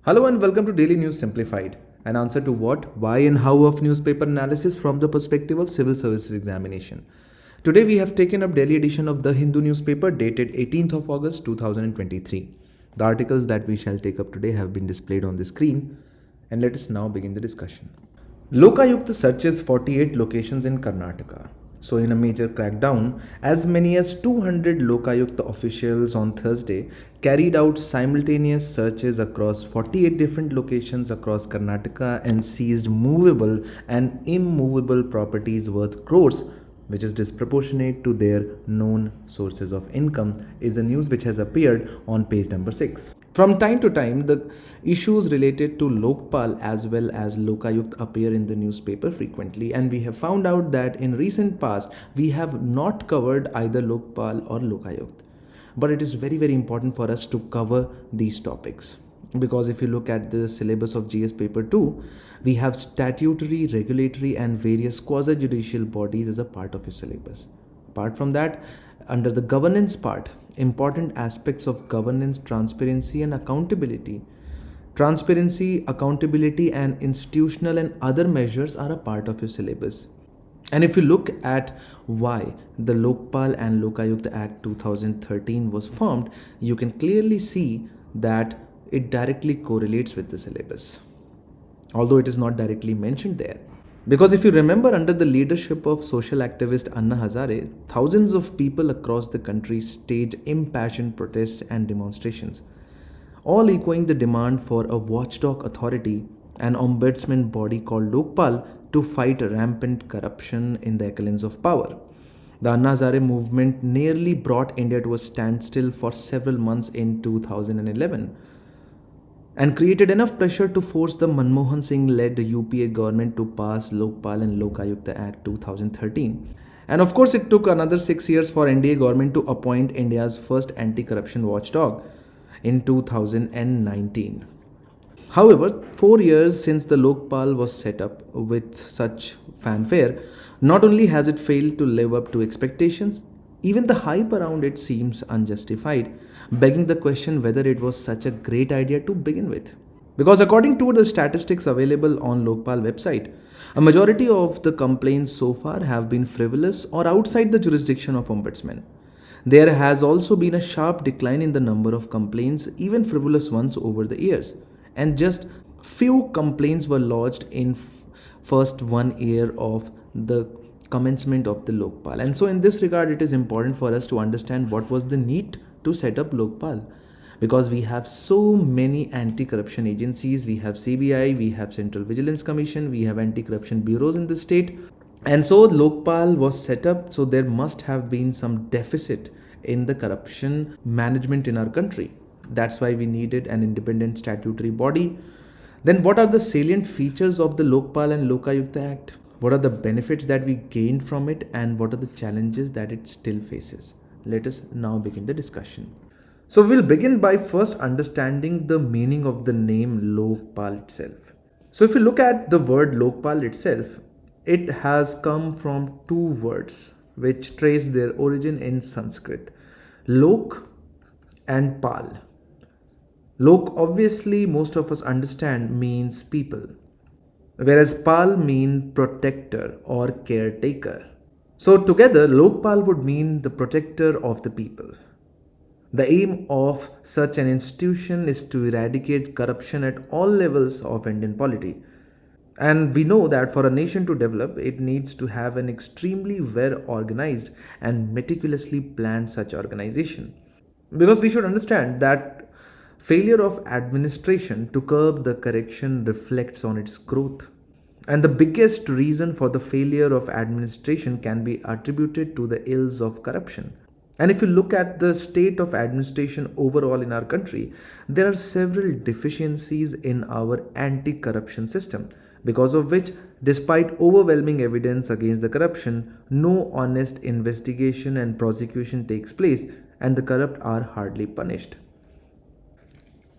Hello and welcome to Daily News Simplified, an answer to what, why, and how of newspaper analysis from the perspective of civil services examination. Today we have taken up daily edition of the Hindu newspaper dated 18th of August 2023. The articles that we shall take up today have been displayed on the screen, and let us now begin the discussion. Lokayukta searches 48 locations in Karnataka. So, in a major crackdown, as many as 200 Lokayukta officials on Thursday carried out simultaneous searches across 48 different locations across Karnataka and seized movable and immovable properties worth crores, which is disproportionate to their known sources of income, is a news which has appeared on page number 6. From time to time, the issues related to Lokpal as well as Lokayukt appear in the newspaper frequently, and we have found out that in recent past we have not covered either Lokpal or Lokayukt. But it is very important for us to cover these topics, because if you look at the syllabus of GS paper 2, we have statutory, regulatory and various quasi-judicial bodies as a part of your syllabus. Apart from that, under the governance part, important aspects of governance, transparency and accountability. Transparency, accountability and institutional and other measures are a part of your syllabus. And if you look at why the Lokpal and Lokayukta Act 2013 was formed, you can clearly see that it directly correlates with the syllabus, although it is not directly mentioned there. Because if you remember, under the leadership of social activist Anna Hazare, thousands of people across the country staged impassioned protests and demonstrations, all echoing the demand for a watchdog authority, an ombudsman body called Lokpal, to fight rampant corruption in the echelons of power. The Anna Hazare movement nearly brought India to a standstill for several months in 2011 and created enough pressure to force the Manmohan Singh-led UPA government to pass Lokpal and Lokayukta Act 2013. And of course, it took another 6 years for NDA government to appoint India's first anti-corruption watchdog in 2019. However, 4 years since the Lokpal was set up with such fanfare, not only has it failed to live up to expectations, even the hype around it seems unjustified, begging the question whether it was such a great idea to begin with. Because according to the statistics available on Lokpal website, a majority of the complaints so far have been frivolous or outside the jurisdiction of Ombudsman. There has also been a sharp decline in the number of complaints, even frivolous ones, over the years, and just few complaints were lodged in first 1 year of the commencement of the Lokpal. And so in this regard, it is important for us to understand what was the need to set up Lokpal, because we have so many anti-corruption agencies. We have CBI, we have Central Vigilance Commission, we have anti-corruption bureaus in the state, and so Lokpal was set up. So there must have been some deficit in the corruption management in our country. That's why we needed an independent statutory body. Then what are the salient features of the Lokpal and Lokayukta Act? What are the benefits that we gained from it, and what are the challenges that it still faces? Let us now begin the discussion. So we'll begin by first understanding the meaning of the name Lokpal itself. So if you look at the word Lokpal itself, it has come from two words which trace their origin in Sanskrit: Lok and Pal. Lok, obviously most of us understand, means people, whereas Pal mean protector or caretaker. So together, Lokpal would mean the protector of the people. The aim of such an institution is to eradicate corruption at all levels of Indian polity. And we know that for a nation to develop, it needs to have an extremely well organized and meticulously planned such organization. Because we should understand that failure of administration to curb the corruption reflects on its growth. And the biggest reason for the failure of administration can be attributed to the ills of corruption. And if you look at the state of administration overall in our country, there are several deficiencies in our anti-corruption system, because of which, despite overwhelming evidence against the corruption, no honest investigation and prosecution takes place, and the corrupt are hardly punished.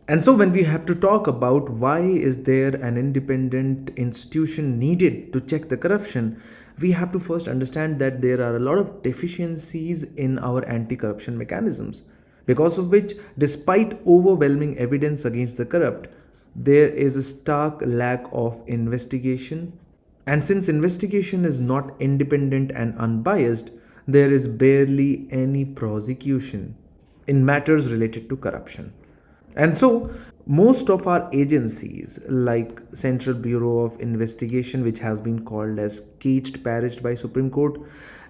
And so when we have to talk about why is there an independent institution needed to check the corruption, we have to first understand that there are a lot of deficiencies in our anti-corruption mechanisms, because of which, despite overwhelming evidence against the corrupt, there is a stark lack of investigation. And since investigation is not independent and unbiased, there is barely any prosecution in matters related to corruption. And so, most of our agencies, like Central Bureau of Investigation, which has been called as caged perished by Supreme Court,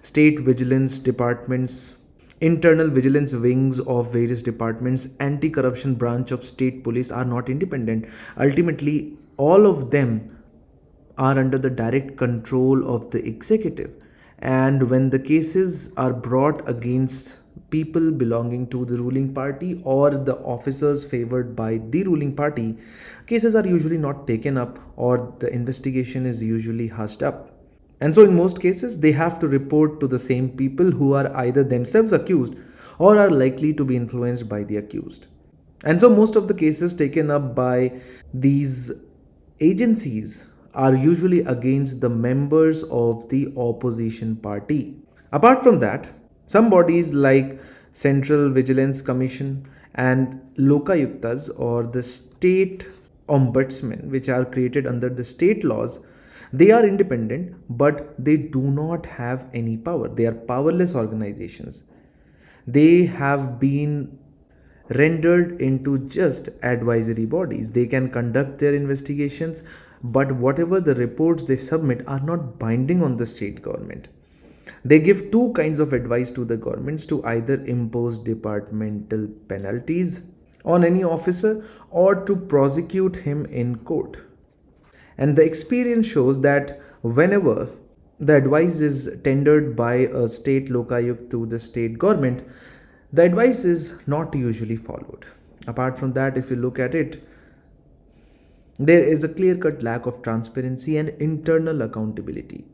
state vigilance departments, internal vigilance wings of various departments, anti-corruption branch of state police are not independent. Ultimately, all of them are under the direct control of the executive. And when the cases are brought against people belonging to the ruling party or the officers favored by the ruling party, cases are usually not taken up or the investigation is usually hushed up. And so, in most cases, they have to report to the same people who are either themselves accused or are likely to be influenced by the accused. And so, most of the cases taken up by these agencies are usually against the members of the opposition party. Apart from that, some bodies like Central Vigilance Commission and Lokayuktas or the state ombudsman, which are created under the state laws, they are independent but they do not have any power. They are powerless organizations. They have been rendered into just advisory bodies. They can conduct their investigations, but whatever the reports they submit are not binding on the state government. They give two kinds of advice to the governments: to either impose departmental penalties on any officer or to prosecute him in court. And the experience shows that whenever the advice is tendered by a state lokayukt to the state government, the advice is not usually followed. Apart from that, if you look at it, there is a clear-cut lack of transparency and internal accountability.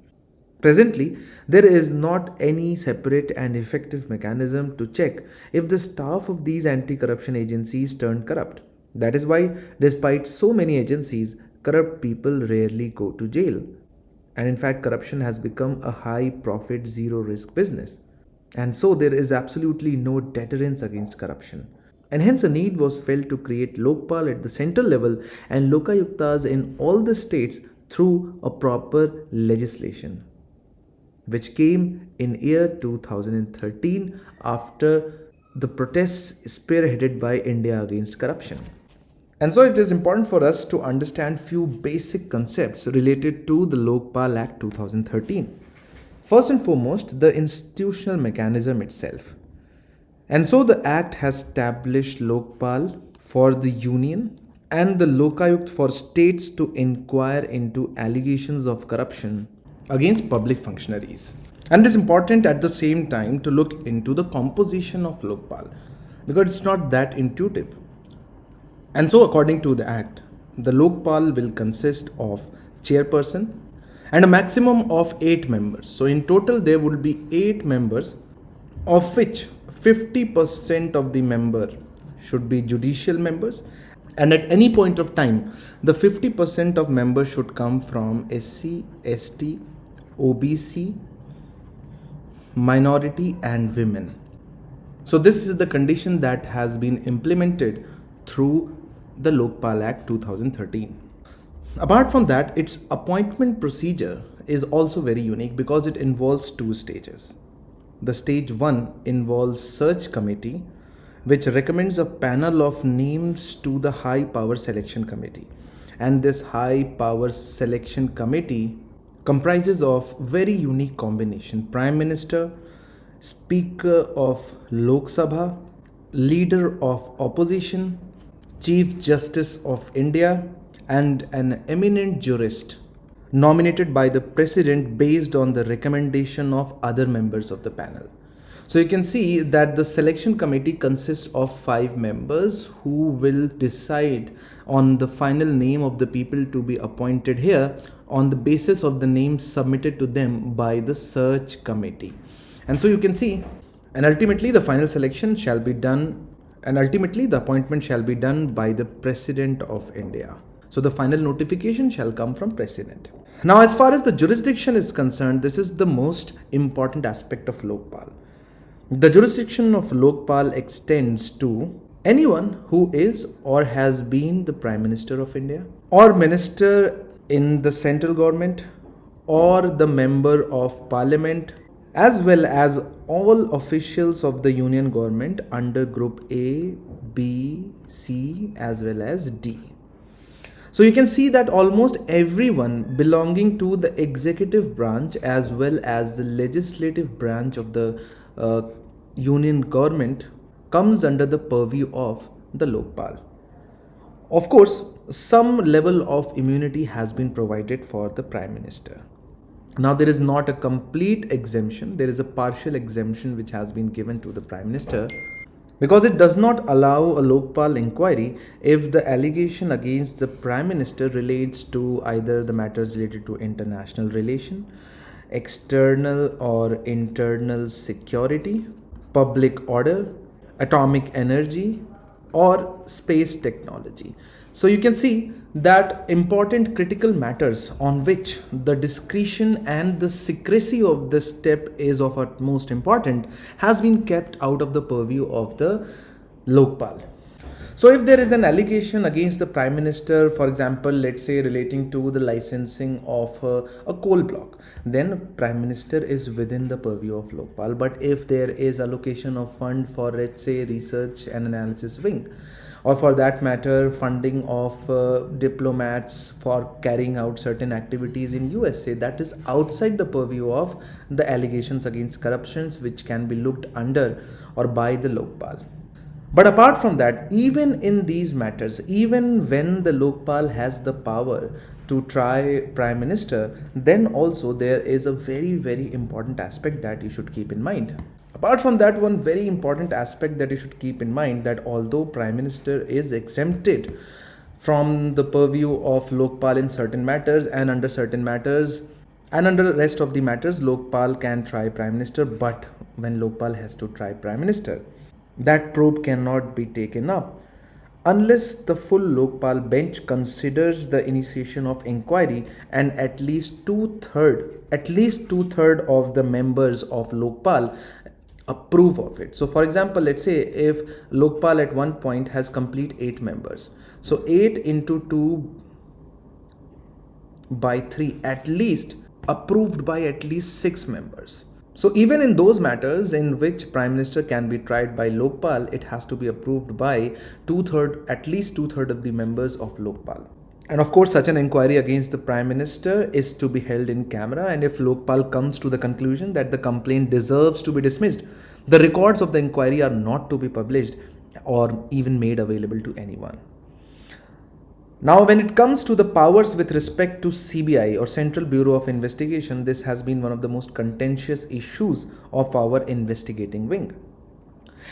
Presently, there is not any separate and effective mechanism to check if the staff of these anti-corruption agencies turn corrupt. That is why, despite so many agencies, corrupt people rarely go to jail. And in fact, corruption has become a high profit, zero risk business. And so there is absolutely no deterrence against corruption. And hence a need was felt to create Lokpal at the central level and Lokayuktas in all the states through a proper legislation, which came in year 2013 after the protests spearheaded by India against corruption. And so it is important for us to understand few basic concepts related to the Lokpal Act 2013. First and foremost, the institutional mechanism itself. And so the Act has established Lokpal for the Union and the Lokayukt for states to inquire into allegations of corruption against public functionaries. And it is important at the same time to look into the composition of Lokpal because it's not that intuitive. And so according to the Act, the Lokpal will consist of chairperson and a maximum of 8 members. So in total there would be 8 members, of which 50% of the member should be judicial members, and at any point of time the 50% of members should come from SC, ST, OBC, minority and women. So this is the condition that has been implemented through the Lokpal Act 2013. Apart from that, its appointment procedure is also very unique because it involves 2 stages. The stage 1 involves search committee, which recommends a panel of names to the high power selection committee. And this high power selection committee comprises of very unique combination: Prime Minister, Speaker of Lok Sabha, Leader of Opposition, Chief Justice of India, and an eminent jurist nominated by the President based on the recommendation of other members of the panel. So you can see that the selection committee consists of 5 members who will decide on the final name of the people to be appointed here on the basis of the names submitted to them by the search committee. And so you can see, and ultimately the final selection shall be done, and ultimately the appointment shall be done by the President of India. So the final notification shall come from President. Now, as far as the jurisdiction is concerned, this is the most important aspect of Lokpal. The jurisdiction of Lokpal extends to Anyone who is or has been the Prime Minister of India, or Minister in the central government, or the Member of Parliament, as well as all officials of the Union government under Group A, B, C, as well as D. So you can see that almost everyone belonging to the executive branch as well as the legislative branch of the union government comes under the purview of the Lokpal. Of course, some level of immunity has been provided for the Prime Minister. Now, there is not a complete exemption, there is a partial exemption which has been given to the Prime Minister, because it does not allow a Lokpal inquiry if the allegation against the Prime Minister relates to either the matters related to international relation, external or internal security, public order, atomic energy, or space technology. So you can see that important critical matters on which the discretion and the secrecy of this step is of utmost importance has been kept out of the purview of the Lokpal. So if there is an allegation against the Prime Minister, for example, let's say relating to the licensing of a coal block, then Prime Minister is within the purview of Lokpal. But if there is allocation of fund for, let's say, research and analysis wing, or for that matter funding of diplomats for carrying out certain activities in USA, that is outside the purview of the allegations against corruptions, which can be looked under or by the Lokpal. But apart from that, even in these matters, even when the Lokpal has the power to try Prime Minister, then also there is a very, very important aspect that you should keep in mind. Apart from that, one very important aspect that you should keep in mind, that although Prime Minister is exempted from the purview of Lokpal in certain matters, and under certain matters and under the rest of the matters, Lokpal can try Prime Minister, but when Lokpal has to try Prime Minister, that probe cannot be taken up unless the full Lokpal bench considers the initiation of inquiry and at least two-third of the members of Lokpal approve of it. So for example, let's say if Lokpal at one point has complete 8 members, so 8 into 2 by 3, at least approved by at least 6 members. So even in those matters in which Prime Minister can be tried by Lokpal, it has to be approved by at least two-thirds of the members of Lokpal. And of course, such an inquiry against the Prime Minister is to be held in camera, and if Lokpal comes to the conclusion that the complaint deserves to be dismissed, the records of the inquiry are not to be published or even made available to anyone. Now, when it comes to the powers with respect to CBI or Central Bureau of Investigation, this has been one of the most contentious issues of our investigating wing.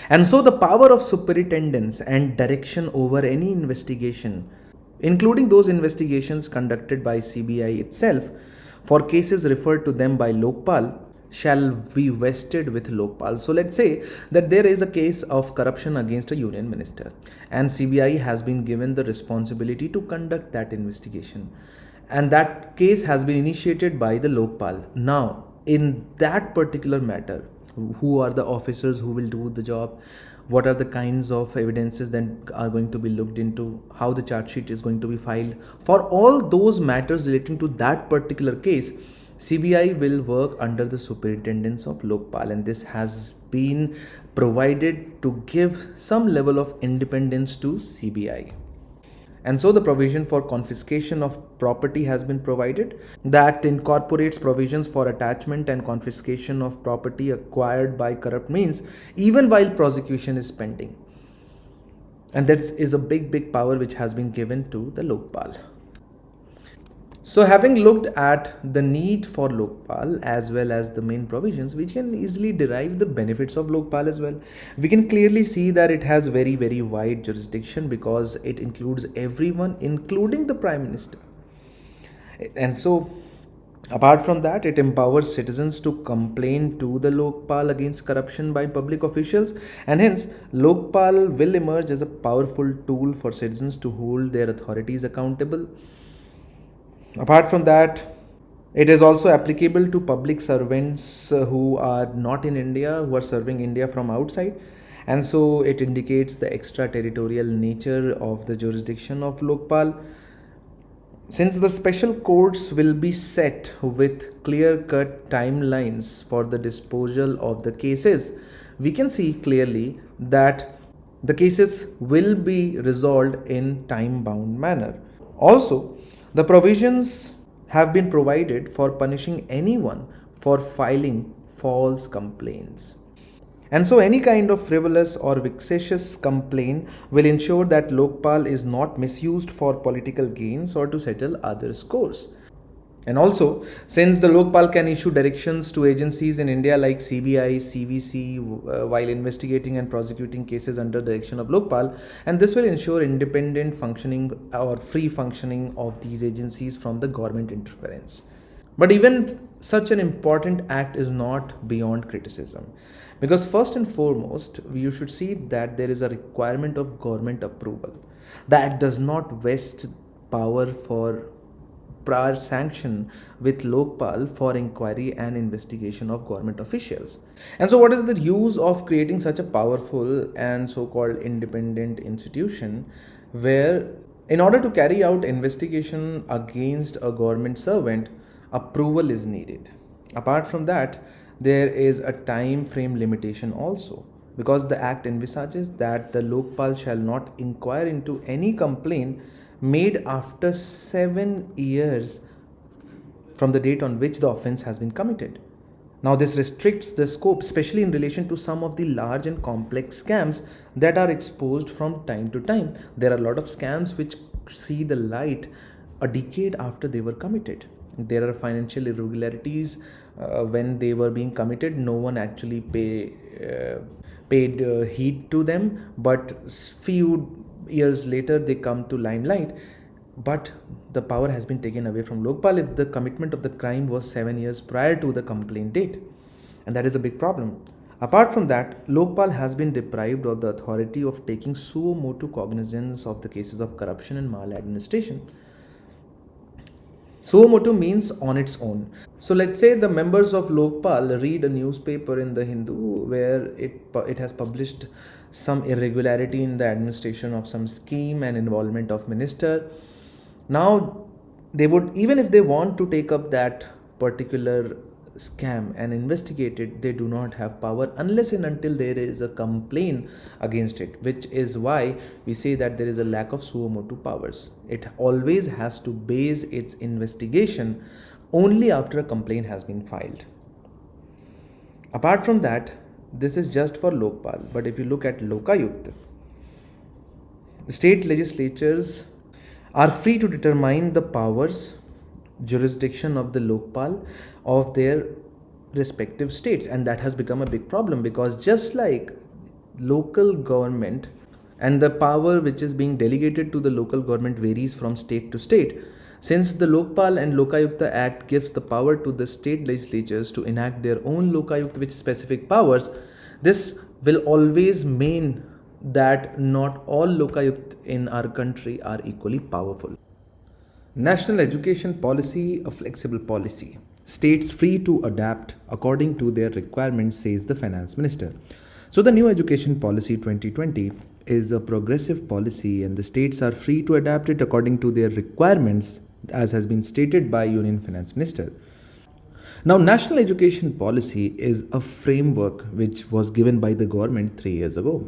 And so the power of superintendence and direction over any investigation, including those investigations conducted by CBI itself, for cases referred to them by Lokpal, shall be vested with Lokpal. So let's say that there is a case of corruption against a union minister, and CBI has been given the responsibility to conduct that investigation, and that case has been initiated by the Lokpal. Now, in that particular matter, who are the officers who will do the job, what are the kinds of evidences that are going to be looked into, how the charge sheet is going to be filed, for all those matters relating to that particular case, CBI will work under the superintendence of Lokpal, and this has been provided to give some level of independence to CBI. And so the provision for confiscation of property has been provided. The Act incorporates provisions for attachment and confiscation of property acquired by corrupt means, even while prosecution is pending. And that is a big power which has been given to the Lokpal. So having looked at the need for Lokpal as well as the main provisions, we can easily derive the benefits of Lokpal as well. We can clearly see that it has very wide jurisdiction because it includes everyone, including the Prime Minister. And so apart from that, it empowers citizens to complain to the Lokpal against corruption by public officials, and hence Lokpal will emerge as a powerful tool for citizens to hold their authorities accountable. Apart from that, it is also applicable to public servants who are not in India, who are serving India from outside. and so it indicates the extraterritorial nature of the jurisdiction of Lokpal. Since the special courts will be set with clear-cut timelines for the disposal of the cases, we can see clearly that the cases will be resolved in time-bound manner. Also, the provisions have been provided for punishing anyone for filing false complaints. And so any kind of frivolous or vexatious complaint will ensure that Lokpal is not misused for political gains or to settle other scores. And also, since the Lokpal can issue directions to agencies in India like CBI, CVC while investigating and prosecuting cases under direction of Lokpal, and this will ensure independent functioning or free functioning of these agencies from the government interference. But even such an important act is not beyond criticism, because first and foremost, you should see that there is a requirement of government approval. The act does not vest power for prior sanction with Lokpal for inquiry and investigation of government officials. And so what is the use of creating such a powerful and so-called independent institution where in order to carry out investigation against a government servant, approval is needed? Apart from that, there is a time frame limitation also, because the act envisages that the Lokpal shall not inquire into any complaint made after 7 years from the date on which the offense has been committed. Now, this restricts the scope, especially in relation to some of the large and complex scams that are exposed from time to time. There are a lot of scams which see the light a decade after they were committed. There are financial irregularities when they were being committed. No one actually paid heed to them, but few years later they come to limelight. But the power has been taken away from Lokpal if the commitment of the crime was 7 years prior to the complaint date, and that is a big problem. Apart from that, Lokpal has been deprived of the authority of taking suo motu cognizance of the cases of corruption and maladministration. Suo motu means on its own. So let's say the members of Lokpal read a newspaper in the Hindu where it has published some irregularity in the administration of some scheme and involvement of minister. Now they would, even if they want to take up that particular scam and investigate it, they do not have power unless and until there is a complaint against it, which is why we say that there is a lack of suo motu powers. It always has to base its investigation only after a complaint has been filed. Apart from that, this is just for Lokpal, but if you look at Lokayukt, state legislatures are free to determine the powers, jurisdiction of the Lokpal of their respective states, and that has become a big problem, because just like local government and the power which is being delegated to the local government varies from state to state, since the Lokpal and Lokayukta Act gives the power to the state legislatures to enact their own Lokayukta with specific powers, this will always mean that not all Lokayukt in our country are equally powerful. National education policy, a flexible policy. States free to adapt according to their requirements, says the finance minister. So the new education policy 2020 is a progressive policy and the states are free to adapt it according to their requirements, as has been stated by Union Finance Minister. Now, national education policy is a framework which was given by the government 3 years ago.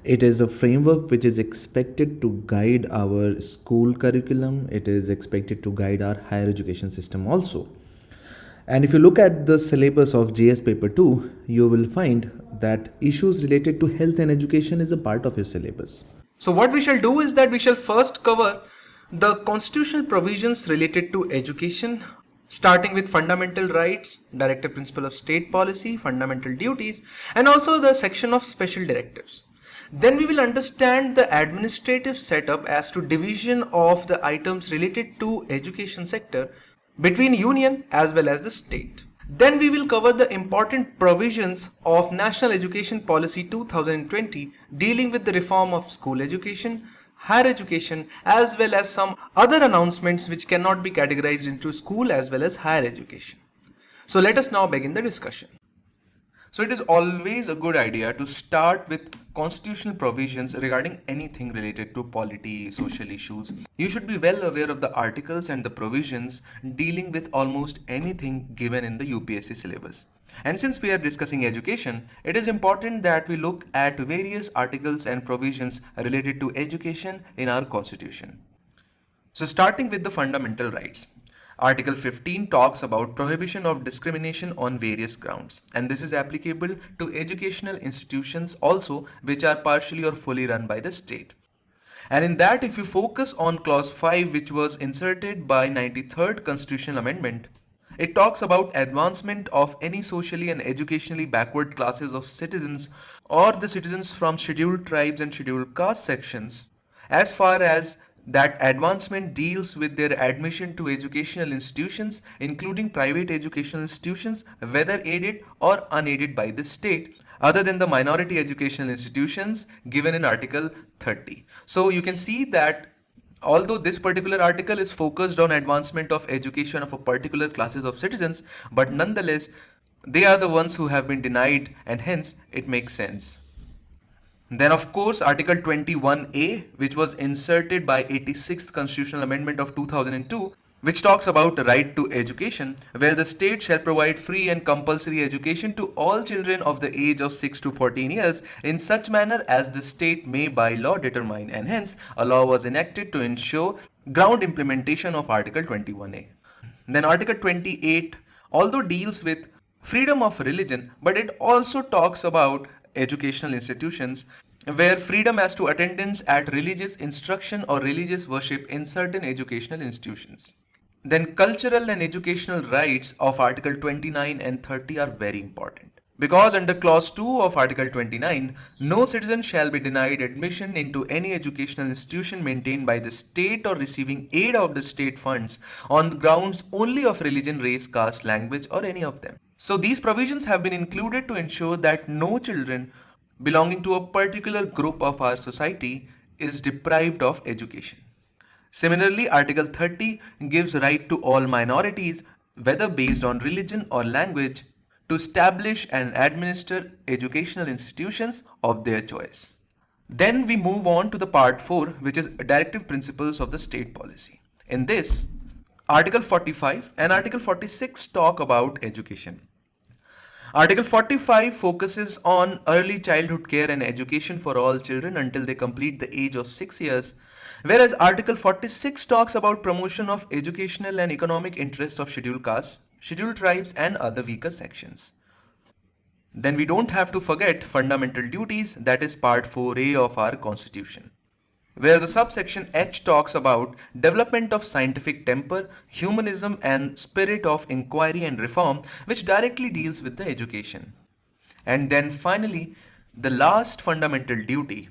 It is a framework which is expected to guide our school curriculum. It is expected to guide our higher education system also. And if you look at the syllabus of JS paper 2, you will find that issues related to health and education is a part of your syllabus. So what we shall do is that we shall first cover the constitutional provisions related to education, starting with fundamental rights, directive principle of state policy, fundamental duties, and also the section of special directives. Then we will understand the administrative setup as to division of the items related to education sector between union as well as the state. Then we will cover the important provisions of National Education Policy 2020 dealing with the reform of school education, higher education, as well as some other announcements which cannot be categorized into school as well as higher education. So let us now begin the discussion. So it is always a good idea to start with constitutional provisions regarding anything related to polity, social issues. You should be well aware of the articles and the provisions dealing with almost anything given in the UPSC syllabus. And since we are discussing education, it is important that we look at various articles and provisions related to education in our constitution. So starting with the fundamental rights. Article 15 talks about prohibition of discrimination on various grounds, and this is applicable to educational institutions also which are partially or fully run by the state. And in that, if you focus on clause 5, which was inserted by 93rd constitutional amendment, it talks about advancement of any socially and educationally backward classes of citizens or the citizens from scheduled tribes and scheduled caste sections, as far as that advancement deals with their admission to educational institutions, including private educational institutions, whether aided or unaided by the state, other than the minority educational institutions given in Article 30. So you can see that although this particular article is focused on advancement of education of a particular classes of citizens, but nonetheless, they are the ones who have been denied, and hence it makes sense. Then of course Article 21A, which was inserted by 86th Constitutional Amendment of 2002, which talks about the right to education, where the state shall provide free and compulsory education to all children of the age of 6 to 14 years in such manner as the state may by law determine, and hence a law was enacted to ensure ground implementation of Article 21A. Then Article 28 although deals with freedom of religion, but it also talks about educational institutions where freedom as to attendance at religious instruction or religious worship in certain educational institutions. Then cultural and educational rights of Article 29 and 30 are very important. Because under clause 2 of Article 29, no citizen shall be denied admission into any educational institution maintained by the state or receiving aid of the state funds on grounds only of religion, race, caste, language, or any of them. So these provisions have been included to ensure that no children belonging to a particular group of our society is deprived of education. Similarly, Article 30 gives right to all minorities, whether based on religion or language, to establish and administer educational institutions of their choice. Then we move on to the part 4, which is directive principles of the state policy. In this, Article 45 and Article 46 talk about education. Article 45 focuses on early childhood care and education for all children until they complete the age of 6 years, whereas Article 46 talks about promotion of educational and economic interests of scheduled castes, scheduled tribes, and other weaker sections. Then we don't have to forget fundamental duties, that is part 4A of our constitution, where the subsection H talks about development of scientific temper, humanism, and spirit of inquiry and reform, which directly deals with the education. And then finally, the last fundamental duty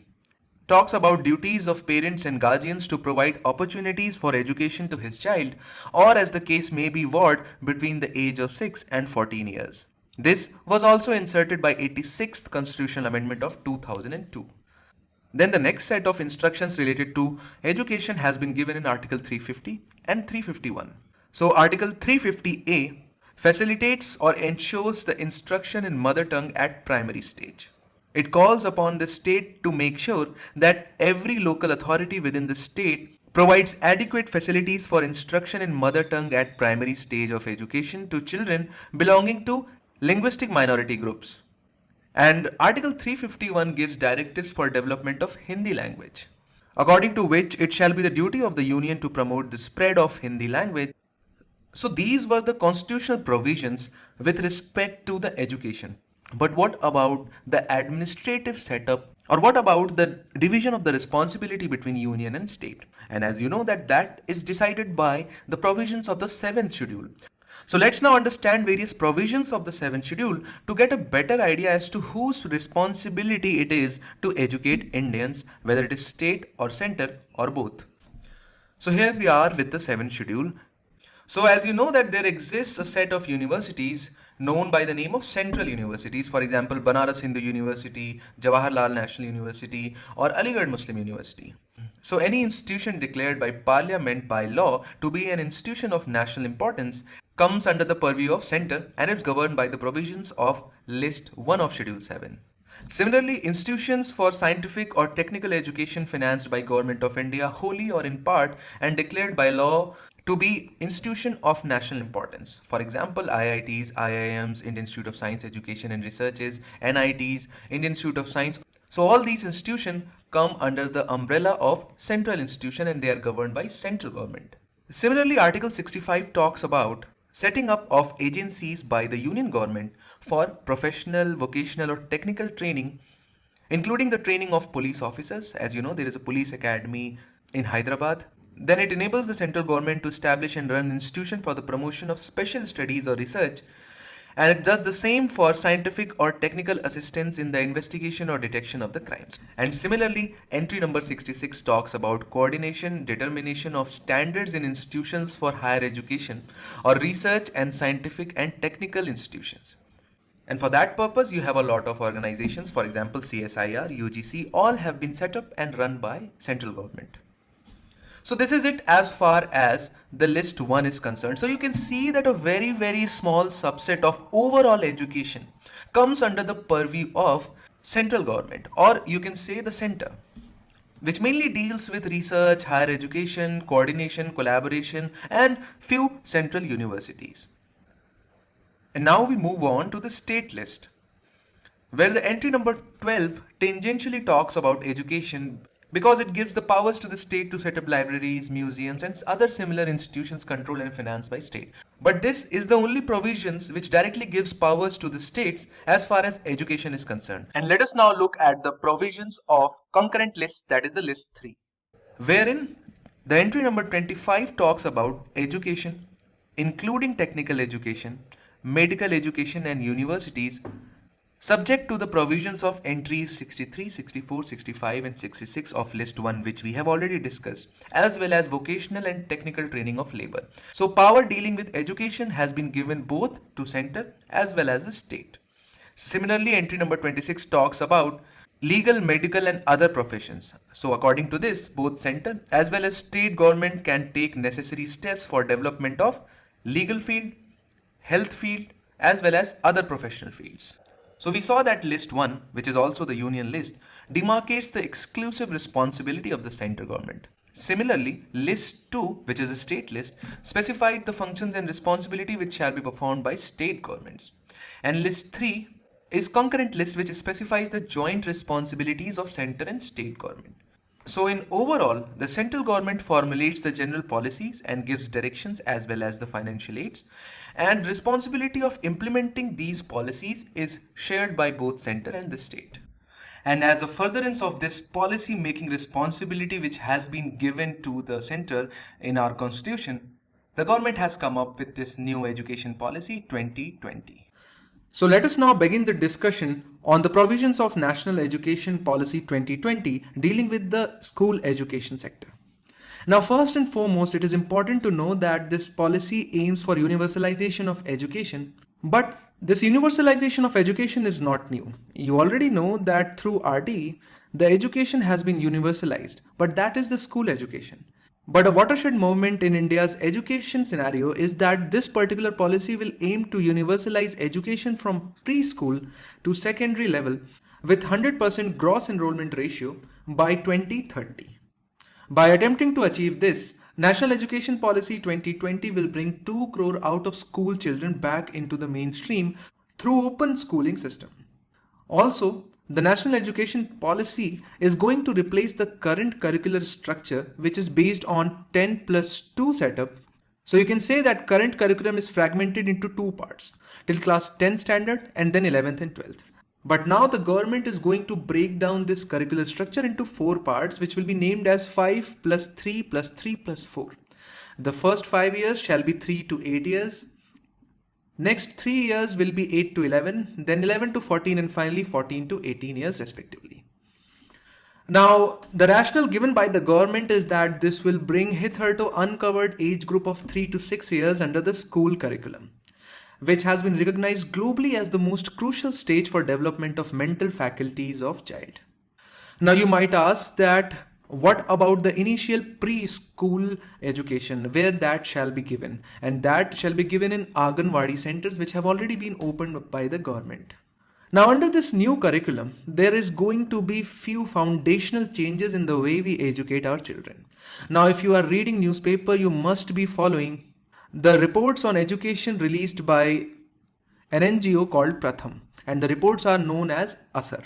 talks about duties of parents and guardians to provide opportunities for education to his child, or as the case may be ward, between the age of 6 and 14 years. This was also inserted by 86th Constitutional Amendment of 2002. Then the next set of instructions related to education has been given in Article 350 and 351. So Article 350A facilitates or ensures the instruction in mother tongue at primary stage. It calls upon the state to make sure that every local authority within the state provides adequate facilities for instruction in mother tongue at primary stage of education to children belonging to linguistic minority groups. And Article 351 gives directives for development of Hindi language, according to which it shall be the duty of the Union to promote the spread of Hindi language. So these were the constitutional provisions with respect to the education. But what about the administrative setup, or what about the division of the responsibility between union and state? And as you know that is decided by the provisions of the 7th schedule. So let's now understand various provisions of the 7th schedule to get a better idea as to whose responsibility it is to educate Indians, whether it is state or center or both. So here we are with the 7th schedule. So as you know that there exists a set of universities known by the name of central universities, for example, Banaras Hindu University, Jawaharlal National University, or Aligarh Muslim University. So, any institution declared by Parliament by law to be an institution of national importance comes under the purview of Centre and is governed by the provisions of List 1 of Schedule 7. Similarly, institutions for scientific or technical education financed by Government of India wholly or in part and declared by law to be institution of national importance. For example, IITs, IIMs, Indian Institute of Science Education and Researches, NITs, Indian Institute of Science. So all these institutions come under the umbrella of central institution and they are governed by central government. Similarly, Article 65 talks about setting up of agencies by the union government for professional, vocational or technical training, including the training of police officers. As you know, there is a police academy in Hyderabad. Then it enables the central government to establish and run an institution for the promotion of special studies or research, and it does the same for scientific or technical assistance in the investigation or detection of the crimes. And similarly, entry number 66 talks about coordination, determination of standards in institutions for higher education or research and scientific and technical institutions. And for that purpose, you have a lot of organizations, for example, CSIR, UGC, all have been set up and run by central government. So this is it as far as the list 1 is concerned. So you can see that a very small subset of overall education comes under the purview of central government, or you can say the center, which mainly deals with research, higher education, coordination, collaboration, and few central universities. And now we move on to the state list, where the entry number 12 tangentially talks about education because it gives the powers to the state to set up libraries, museums, and other similar institutions controlled and financed by state. But this is the only provisions which directly gives powers to the states as far as education is concerned. And let us now look at the provisions of concurrent lists, that is the list 3, wherein the entry number 25 talks about education, including technical education, medical education, and universities, subject to the provisions of entries 63, 64, 65 and 66 of list 1, which we have already discussed, as well as vocational and technical training of labor. So power dealing with education has been given both to center as well as the state. Similarly, entry number 26 talks about legal, medical and other professions. So according to this, both center as well as state government can take necessary steps for development of legal field, health field, as well as other professional fields. So we saw that list 1, which is also the union list, demarcates the exclusive responsibility of the central government. Similarly, list 2, which is a state list, specified the functions and responsibility which shall be performed by state governments. And list 3 is concurrent list, which specifies the joint responsibilities of center and state government. So in overall, the central government formulates the general policies and gives directions as well as the financial aids, and responsibility of implementing these policies is shared by both center and the state. And as a furtherance of this policy making responsibility which has been given to the center in our constitution, the government has come up with this new education policy 2020. So let us now begin the discussion on the provisions of National Education Policy 2020 dealing with the school education sector. Now, first and foremost, it is important to know that this policy aims for universalization of education, but this universalization of education is not new. You already know that through RTE, the education has been universalized, but that is the school education. But a watershed moment in India's education scenario is that this particular policy will aim to universalize education from preschool to secondary level with 100% gross enrollment ratio by 2030. By attempting to achieve this, National Education Policy 2020 will bring 2 crore out of school children back into the mainstream through open schooling system. Also, the National Education Policy is going to replace the current curricular structure, which is based on 10+2 setup. So you can say that current curriculum is fragmented into 2 parts, till class 10 standard and then 11th and 12th. But now the government is going to break down this curricular structure into 4 parts, which will be named as 5+3+3+4. The first 5 years shall be 3 to 8 years. Next 3 years will be 8 to 11, then 11 to 14, and finally 14 to 18 years respectively. Now, the rationale given by the government is that this will bring hitherto uncovered age group of 3 to 6 years under the school curriculum. which has been recognized globally as the most crucial stage for development of mental faculties of child. Now you might ask that what about the initial preschool education where that shall be given, and that shall be given in Anganwadi centers which have already been opened by the government. Now under this new curriculum, there is going to be few foundational changes in the way we educate our children. Now if you are reading newspaper, you must be following the reports on education released by an NGO called Pratham, and the reports are known as ASAR.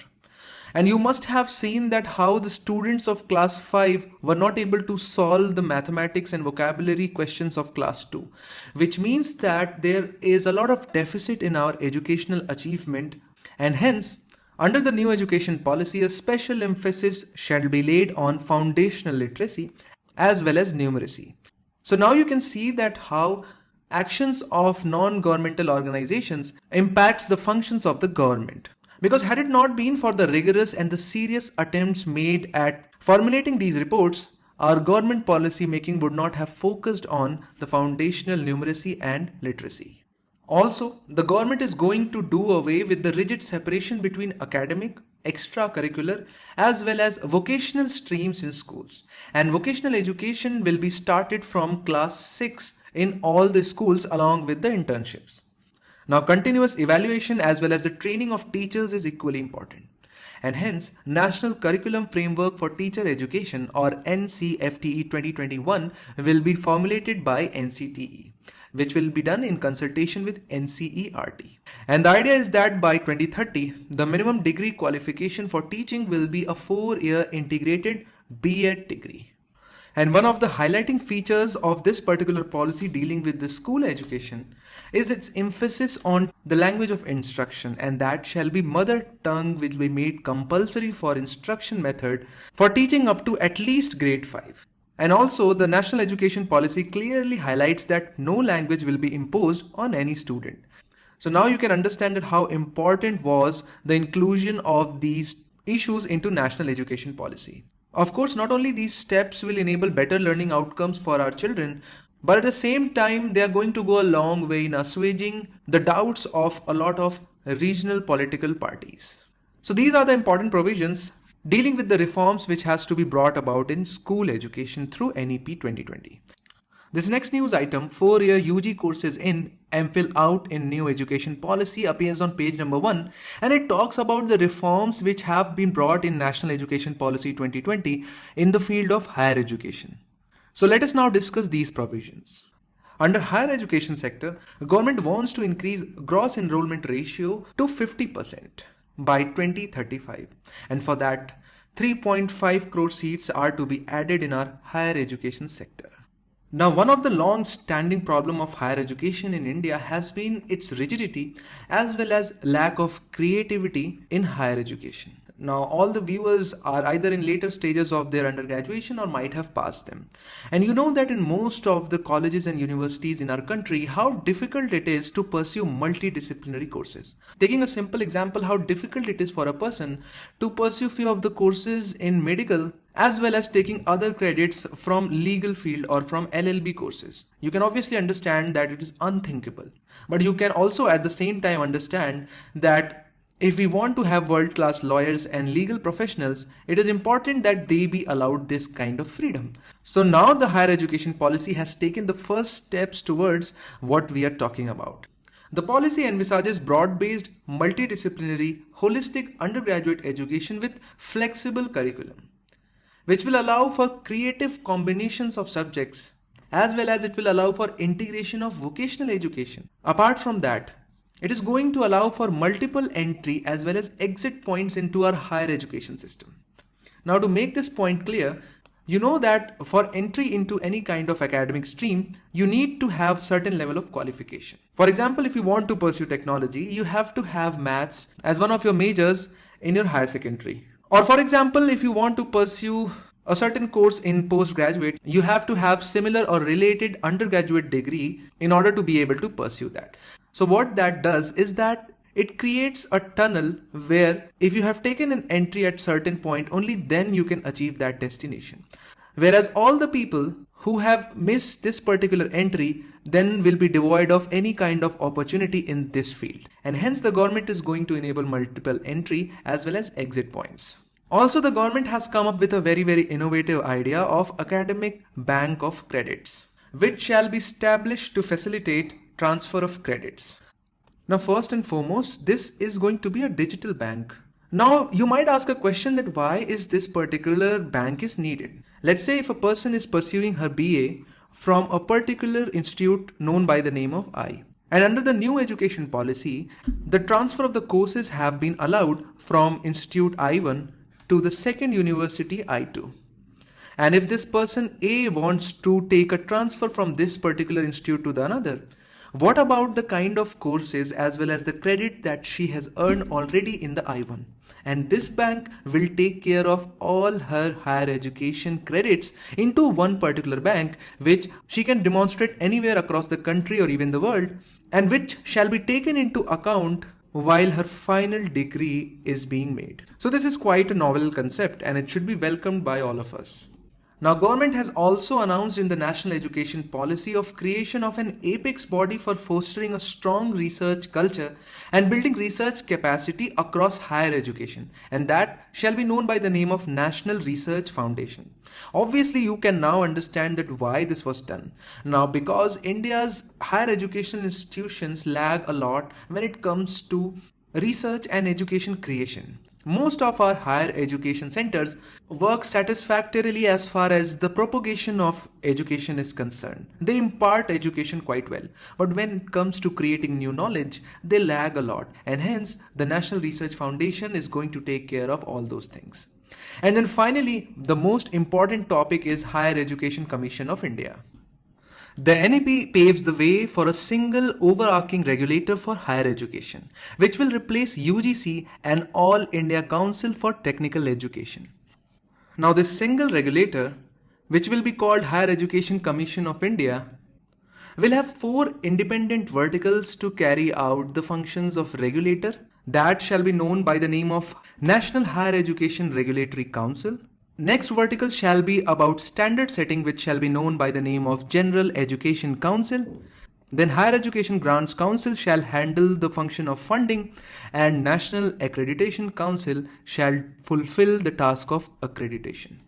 And you must have seen that how the students of class 5 were not able to solve the mathematics and vocabulary questions of class 2, which means that there is a lot of deficit in our educational achievement, and hence under the new education policy a special emphasis shall be laid on foundational literacy as well as numeracy. So now you can see that how actions of non-governmental organizations impacts the functions of the government. Because had it not been for the rigorous and the serious attempts made at formulating these reports, our government policy making would not have focused on the foundational numeracy and literacy. Also, the government is going to do away with the rigid separation between academic, extracurricular as well as vocational streams in schools. And vocational education will be started from class 6 in all the schools along with the internships. Now, continuous evaluation as well as the training of teachers is equally important. And hence, National Curriculum Framework for Teacher Education or NCFTE 2021 will be formulated by NCTE, which will be done in consultation with NCERT. And the idea is that by 2030, the minimum degree qualification for teaching will be a 4-year integrated B.Ed degree. And one of the highlighting features of this particular policy dealing with the school education is its emphasis on the language of instruction, and that shall be mother tongue will be made compulsory for instruction method for teaching up to at least grade 5. And also the national education policy clearly highlights that no language will be imposed on any student. So now you can understand that how important was the inclusion of these issues into national education policy. Of course, not only these steps will enable better learning outcomes for our children, but at the same time, they are going to go a long way in assuaging the doubts of a lot of regional political parties. So these are the important provisions dealing with the reforms which has to be brought about in school education through NEP 2020. This next news item, 4-year UG courses in, MPhil out in new education policy, appears on page number 1, and it talks about the reforms which have been brought in National Education Policy 2020 in the field of higher education. So let us now discuss these provisions. Under higher education sector, the government wants to increase gross enrollment ratio to 50% by 2035, and for that 3.5 crore seats are to be added in our higher education sector. Now, one of the long-standing problem of higher education in India has been its rigidity as well as lack of creativity in higher education. Now, all the viewers are either in later stages of their undergraduation or might have passed them. And you know that in most of the colleges and universities in our country, how difficult it is to pursue multidisciplinary courses. Taking a simple example, how difficult it is for a person to pursue few of the courses in medical as well as taking other credits from legal field or from LLB courses. You can obviously understand that it is unthinkable. But you can also at the same time understand that if we want to have world-class lawyers and legal professionals, it is important that they be allowed this kind of freedom. So now the higher education policy has taken the first steps towards what we are talking about. The policy envisages broad-based, multidisciplinary, holistic undergraduate education with flexible curriculum, which will allow for creative combinations of subjects, as well as it will allow for integration of vocational education. Apart from that, it is going to allow for multiple entry as well as exit points into our higher education system. Now, to make this point clear, you know that for entry into any kind of academic stream, you need to have certain level of qualification. For example, if you want to pursue technology, you have to have maths as one of your majors in your higher secondary. Or for example, if you want to pursue a certain course in postgraduate, you have to have similar or related undergraduate degree in order to be able to pursue that. So what that does is that it creates a tunnel where if you have taken an entry at certain point, only then you can achieve that destination. Whereas all the people who have missed this particular entry then will be devoid of any kind of opportunity in this field, and hence the government is going to enable multiple entry as well as exit points. Also, the government has come up with a very innovative idea of academic bank of credits, which shall be established to facilitate transfer of credits. Now, first and foremost, this is going to be a digital bank. Now, you might ask a question that why is this particular bank is needed? Let's say if a person is pursuing her BA from a particular institute known by the name of I. And under the new education policy, the transfer of the courses have been allowed from Institute I1 to the second university I2. And if this person A wants to take a transfer from this particular institute to the another, what about the kind of courses as well as the credit that she has earned already in the I1? And this bank will take care of all her higher education credits into one particular bank, which she can demonstrate anywhere across the country or even the world, and which shall be taken into account while her final degree is being made. So this is quite a novel concept and it should be welcomed by all of us. Now, government has also announced in the national education policy of creation of an apex body for fostering a strong research culture and building research capacity across higher education, and that shall be known by the name of National Research Foundation. Obviously, you can now understand that why this was done. Now, because India's higher educational institutions lag a lot when it comes to research and education creation. Most of our higher education centers work satisfactorily as far as the propagation of education is concerned. They impart education quite well, but when it comes to creating new knowledge, they lag a lot, and hence the National Research Foundation is going to take care of all those things. And then finally, the most important topic is Higher Education Commission of India. The NEP paves the way for a single overarching regulator for higher education, which will replace UGC and All India Council for Technical Education. Now, this single regulator, which will be called Higher Education Commission of India, will have 4 independent verticals to carry out the functions of regulator that shall be known by the name of National Higher Education Regulatory Council. Next vertical shall be about standard setting, which shall be known by the name of General Education Council. Then Higher Education Grants Council shall handle the function of funding, and National Accreditation Council shall fulfill the task of accreditation.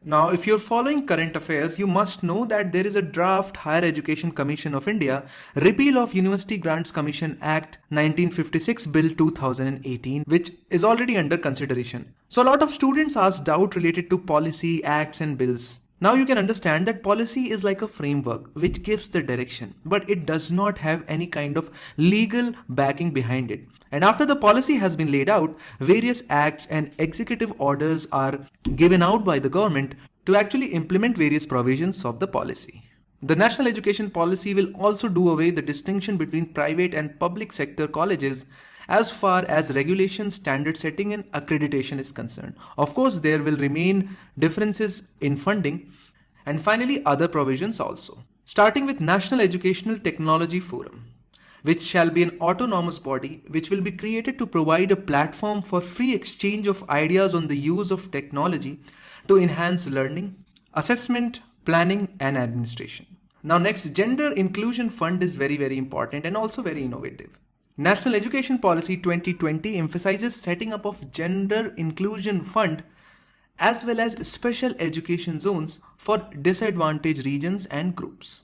Now, if you're following current affairs, you must know that there is a draft Higher Education Commission of India, repeal of University Grants Commission Act 1956 Bill 2018, which is already under consideration. So a lot of students ask doubt related to policy, acts and bills. Now you can understand that policy is like a framework which gives the direction, but it does not have any kind of legal backing behind it. And after the policy has been laid out, various acts and executive orders are given out by the government to actually implement various provisions of the policy. The national education policy will also do away the distinction between private and public sector colleges as far as regulation, standard setting and accreditation is concerned. Of course, there will remain differences in funding, and finally other provisions also. Starting with National Educational Technology Forum, which shall be an autonomous body which will be created to provide a platform for free exchange of ideas on the use of technology to enhance learning, assessment, planning and administration. Now next, Gender Inclusion Fund is very important and also very innovative. National Education Policy 2020 emphasizes setting up of Gender Inclusion Fund as well as special education zones for disadvantaged regions and groups.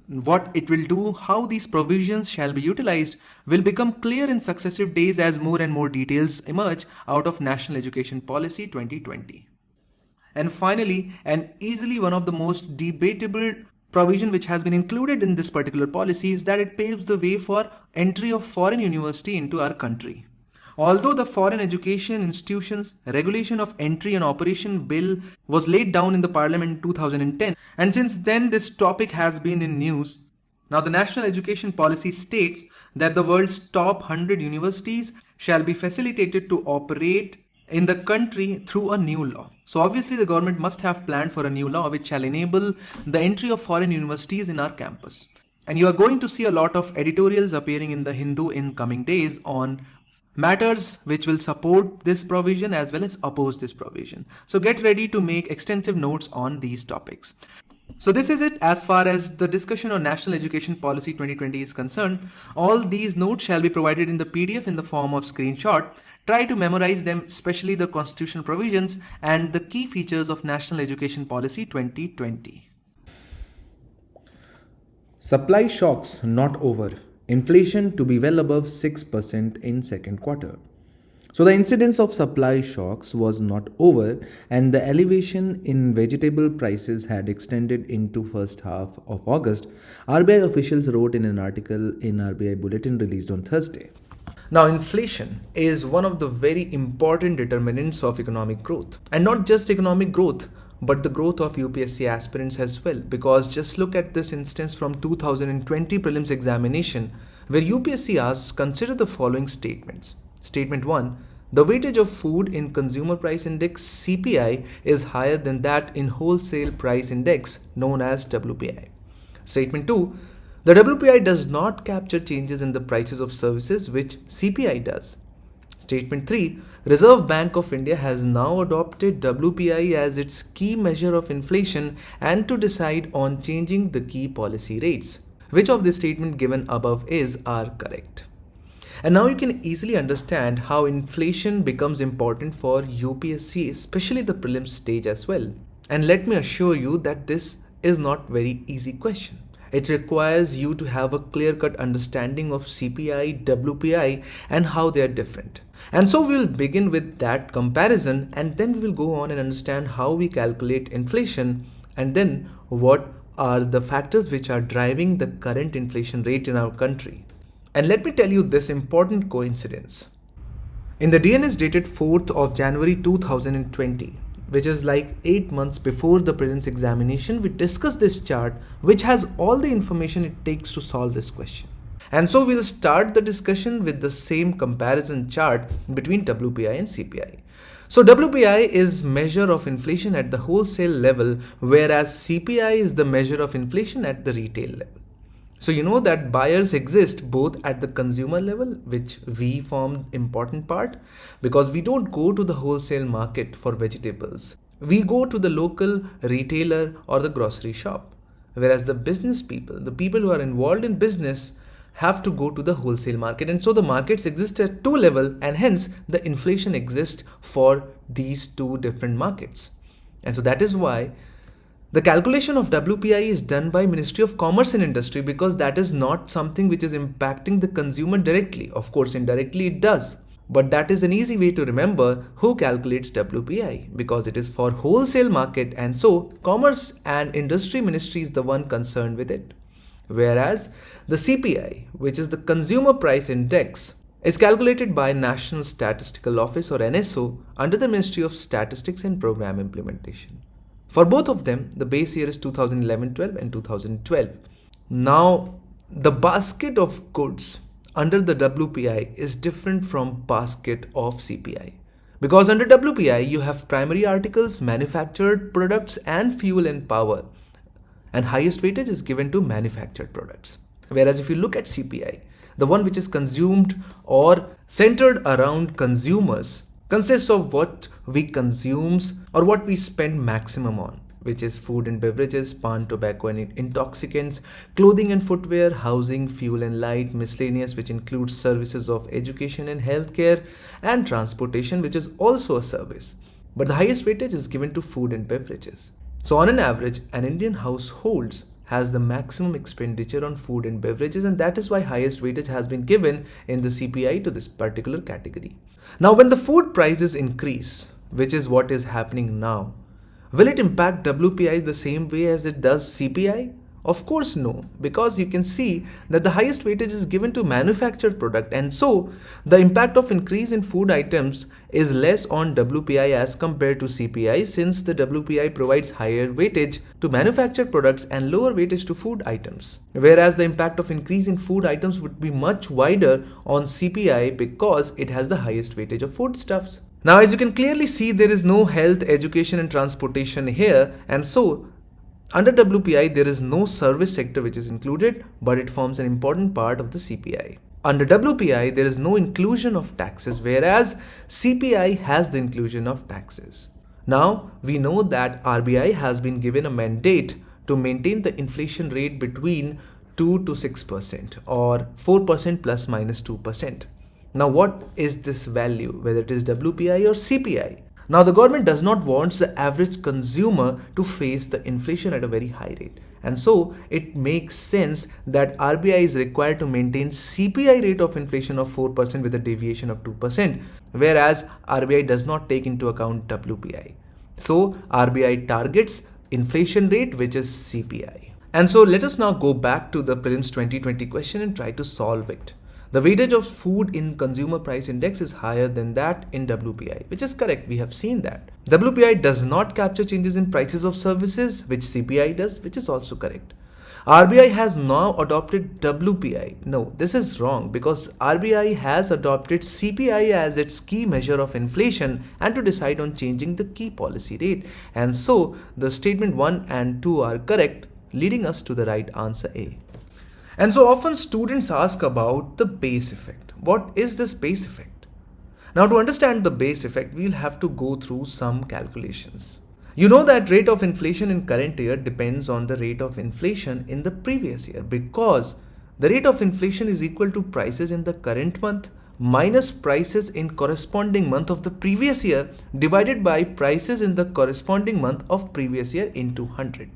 What it will do, how these provisions shall be utilized, will become clear in successive days as more and more details emerge out of National Education Policy 2020. And finally, and easily one of the most debatable provision which has been included in this particular policy is that it paves the way for entry of foreign university into our country. Although the Foreign Education Institutions Regulation of Entry and Operation Bill was laid down in the Parliament in 2010, and since then this topic has been in news. Now the National Education Policy states that the world's top 100 universities shall be facilitated to operate in the country through a new law. So obviously the government must have planned for a new law which shall enable the entry of foreign universities in our campus. And you are going to see a lot of editorials appearing in the Hindu in coming days on matters which will support this provision as well as oppose this provision. So get ready to make extensive notes on these topics. So this is it as far as the discussion on National Education Policy 2020 is concerned. All these notes shall be provided in the PDF in the form of screenshot. Try to memorize them, especially the constitutional provisions and the key features of National Education Policy 2020. Supply shocks not over. Inflation to be well above 6% in second quarter. So the incidence of supply shocks was not over, and the elevation in vegetable prices had extended into first half of August, RBI officials wrote in an article in RBI Bulletin released on Thursday. Now, inflation is one of the very important determinants of economic growth, and not just economic growth, but the growth of UPSC aspirants as well, because just look at this instance from 2020 prelims examination, where UPSC asks, consider the following statements. Statement 1. The weightage of food in Consumer Price Index CPI is higher than that in Wholesale Price Index known as WPI. Statement 2. The WPI does not capture changes in the prices of services which CPI does. Statement 3. Reserve Bank of India has now adopted WPI as its key measure of inflation and to decide on changing the key policy rates. Which of the statement given above are correct? And now you can easily understand how inflation becomes important for UPSC, especially the prelims stage as well. And let me assure you that this is not very easy question. It requires you to have a clear-cut understanding of CPI, WPI and how they are different. And so we will begin with that comparison, and then we will go on and understand how we calculate inflation, and then what are the factors which are driving the current inflation rate in our country. And let me tell you this important coincidence. In the DNS dated 4th of January 2020, which is like 8 months before the prelims examination, we discussed this chart which has all the information it takes to solve this question. And so we'll start the discussion with the same comparison chart between WPI and CPI. So WPI is measure of inflation at the wholesale level, whereas CPI is the measure of inflation at the retail level. So you know that buyers exist both at the consumer level, which we form important part, because we don't go to the wholesale market for vegetables. We go to the local retailer or the grocery shop. Whereas the business people, the people who are involved in business, have to go to the wholesale market. And so the markets exist at two levels, and hence the inflation exists for these two different markets. And so that is why the calculation of WPI is done by Ministry of Commerce and Industry, because that is not something which is impacting the consumer directly. Of course, indirectly it does. But that is an easy way to remember who calculates WPI, because it is for wholesale market, and so Commerce and Industry Ministry is the one concerned with it. Whereas the CPI, which is the Consumer Price Index, is calculated by National Statistical Office or NSO under the Ministry of Statistics and Program Implementation. For both of them, the base year is 2011-12 and 2012. Now, the basket of goods under the WPI is different from basket of CPI. Because under WPI, you have primary articles, manufactured products and fuel and power. And highest weightage is given to manufactured products. Whereas if you look at CPI, the one which is consumed or centered around consumers, consists of what we consumes or what we spend maximum on, which is food and beverages, pan, tobacco and intoxicants, clothing and footwear, housing, fuel and light, miscellaneous, which includes services of education and healthcare, and transportation, which is also a service. But the highest weightage is given to food and beverages. So on an average, an Indian household has the maximum expenditure on food and beverages, and that is why highest weightage has been given in the CPI to this particular category. Now, when the food prices increase, which is what is happening now, will it impact WPI the same way as it does CPI? Of course no, because you can see that the highest weightage is given to manufactured product, and so the impact of increase in food items is less on WPI as compared to CPI, since the WPI provides higher weightage to manufactured products and lower weightage to food items. Whereas the impact of increase in food items would be much wider on CPI because it has the highest weightage of foodstuffs. Now, as you can clearly see, there is no health, education and transportation here, and so under WPI, there is no service sector which is included, but it forms an important part of the CPI. Under WPI, there is no inclusion of taxes, whereas CPI has the inclusion of taxes. Now, we know that RBI has been given a mandate to maintain the inflation rate between 2 to 6% or 4% plus minus 2%. Now what is this value, whether it is WPI or CPI? Now the government does not want the average consumer to face the inflation at a very high rate. And so it makes sense that RBI is required to maintain CPI rate of inflation of 4% with a deviation of 2%, whereas RBI does not take into account WPI. So RBI targets inflation rate, which is CPI. And so let us now go back to the prelims 2020 question and try to solve it. The weightage of food in consumer price index is higher than that in WPI, which is correct. We have seen that. WPI does not capture changes in prices of services, which CPI does, which is also correct. RBI has now adopted WPI. No, this is wrong because RBI has adopted CPI as its key measure of inflation and to decide on changing the key policy rate. And so the statement 1 and 2 are correct, leading us to the right answer A. And so often students ask about the base effect. What is this base effect? Now to understand the base effect, we'll have to go through some calculations. You know that rate of inflation in current year depends on the rate of inflation in the previous year because the rate of inflation is equal to prices in the current month minus prices in corresponding month of the previous year divided by prices in the corresponding month of previous year into 100.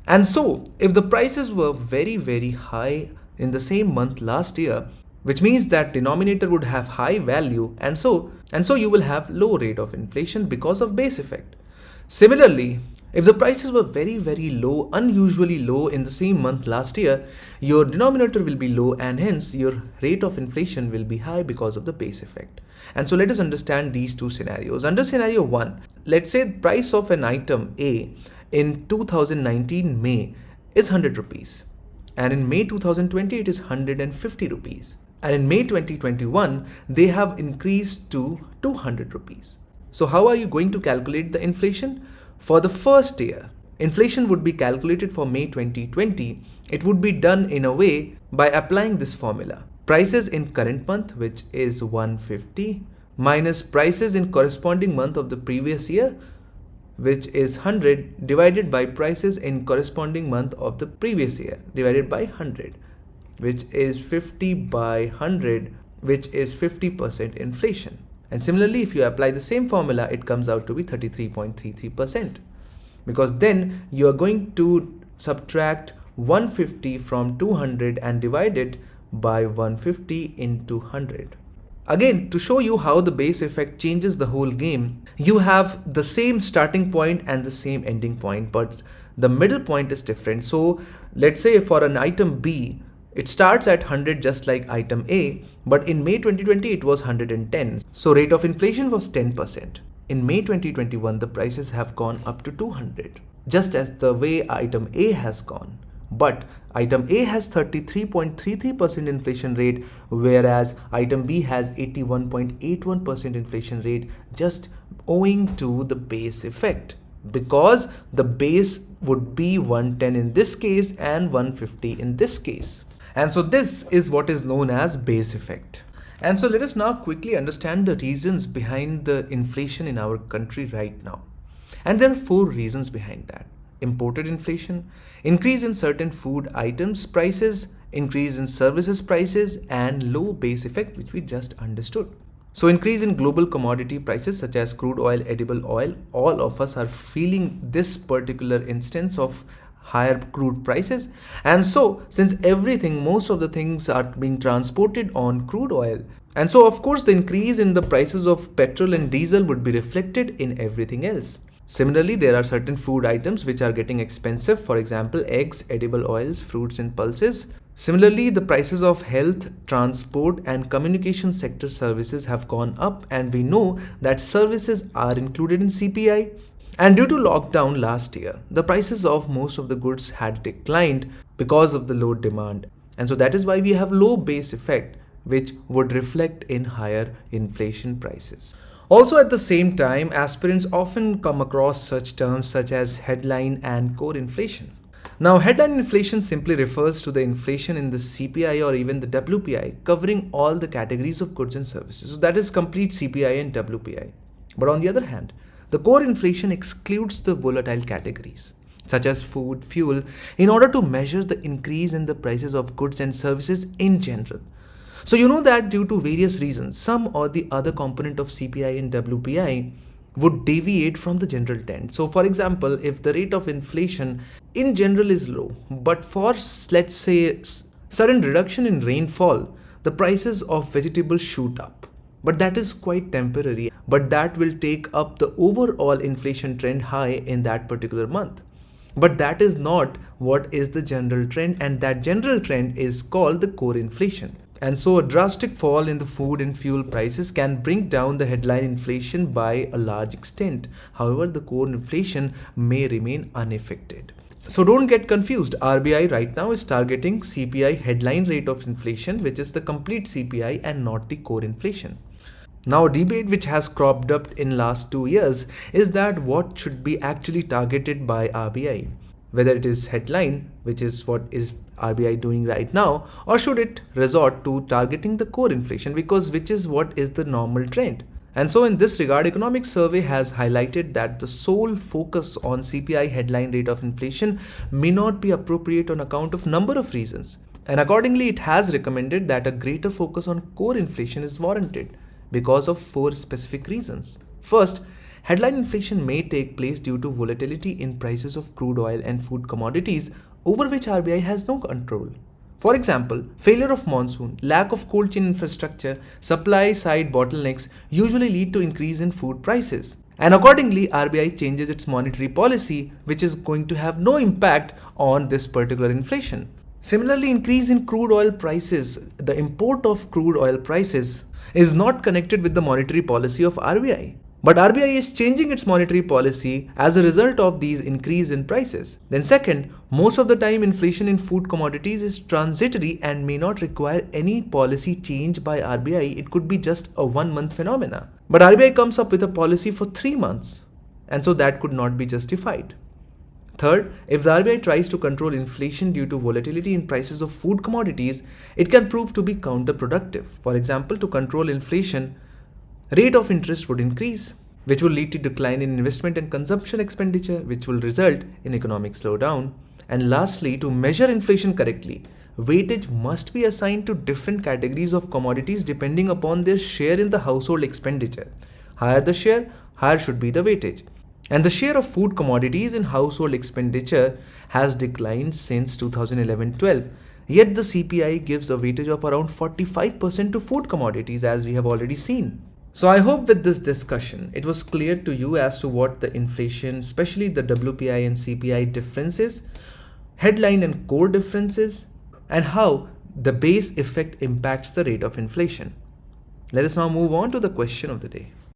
And so, if the prices were very high in the same month last year, which means that denominator would have high value and so you will have low rate of inflation because of base effect. Similarly, if the prices were very low, unusually low in the same month last year, your denominator will be low and hence your rate of inflation will be high because of the base effect. And so let us understand these two scenarios. Under scenario 1, let's say the price of an item A in 2019 May is 100 rupees and in May 2020 it is 150 rupees and in May 2021 they have increased to 200 rupees. So how are you going to calculate the inflation? For the first year, inflation would be calculated for May 2020. It would be done in a way by applying this formula. Prices in current month, which is 150, minus prices in corresponding month of the previous year, which is 100, divided by prices in corresponding month of the previous year, divided by 100, which is 50 by 100, which is 50% inflation. And similarly, if you apply the same formula, it comes out to be 33.33%. Because then you are going to subtract 150 from 200 and divide it by 150 into 100. Again, to show you how the base effect changes the whole game, you have the same starting point and the same ending point, but the middle point is different. So let's say for an item B, it starts at 100 just like item A, but in May 2020 it was 110. So rate of inflation was 10%. In May 2021, the prices have gone up to 200, just as the way item A has gone. But item A has 33.33% inflation rate, whereas item B has 81.81% inflation rate, just owing to the base effect. Because the base would be 110 in this case and 150 in this case. And so this is what is known as base effect. And so let us now quickly understand the reasons behind the inflation in our country right now. And there are 4 reasons behind that. Imported inflation, increase in certain food items prices, increase in services prices, and low base effect, which we just understood. So increase in global commodity prices such as crude oil, edible oil, all of us are feeling this particular instance of higher crude prices. And so since most of the things are being transported on crude oil, and so of course the increase in the prices of petrol and diesel would be reflected in everything else. Similarly, there are certain food items which are getting expensive, for example, eggs, edible oils, fruits and pulses. Similarly, the prices of health, transport and communication sector services have gone up, and we know that services are included in CPI. And due to lockdown last year, the prices of most of the goods had declined because of the low demand. And so that is why we have low base effect, which would reflect in higher inflation prices. Also at the same time, aspirants often come across such terms such as headline and core inflation. Now, headline inflation simply refers to the inflation in the CPI or even the WPI, covering all the categories of goods and services. So that is complete CPI and WPI. But on the other hand, the core inflation excludes the volatile categories. such as food, fuel, in order to measure the increase in the prices of goods and services in general. So you know that due to various reasons, some or the other component of CPI and WPI would deviate from the general trend. So for example, if the rate of inflation in general is low, but for let's say sudden reduction in rainfall, the prices of vegetables shoot up. But that is quite temporary, but that will take up the overall inflation trend high in that particular month. But that is not what is the general trend, and that general trend is called the core inflation. And so a drastic fall in the food and fuel prices can bring down the headline inflation by a large extent. However, the core inflation may remain unaffected. So don't get confused. RBI right now is targeting CPI headline rate of inflation, which is the complete CPI and not the core inflation. Now, a debate which has cropped up in last 2 years is that what should be actually targeted by RBI, whether it is headline, which is what is RBI doing right now, or should it resort to targeting the core inflation, because which is what is the normal trend. And so in this regard, Economic Survey has highlighted that the sole focus on CPI headline rate of inflation may not be appropriate on account of number of reasons. And accordingly, it has recommended that a greater focus on core inflation is warranted because of 4 specific reasons. First, headline inflation may take place due to volatility in prices of crude oil and food commodities over which RBI has no control. For example, failure of monsoon, lack of cold chain infrastructure, supply side bottlenecks usually lead to increase in food prices. And accordingly, RBI changes its monetary policy, which is going to have no impact on this particular inflation. Similarly, increase in crude oil prices, the import of crude oil prices is not connected with the monetary policy of RBI. But RBI is changing its monetary policy as a result of these increase in prices. Then second, most of the time inflation in food commodities is transitory and may not require any policy change by RBI. It could be just a 1-month phenomena. But RBI comes up with a policy for 3 months, and so that could not be justified. Third, if the RBI tries to control inflation due to volatility in prices of food commodities, it can prove to be counterproductive. For example, to control inflation, rate of interest would increase, which will lead to decline in investment and consumption expenditure, which will result in economic slowdown. And lastly, to measure inflation correctly, weightage must be assigned to different categories of commodities depending upon their share in the household expenditure. Higher the share, higher should be the weightage. And the share of food commodities in household expenditure has declined since 2011-12. Yet the CPI gives a weightage of around 45% to food commodities, as we have already seen. So I hope with this discussion, it was clear to you as to what the inflation, especially the WPI and CPI differences, headline and core differences, and how the base effect impacts the rate of inflation. Let us now move on to the question of the day.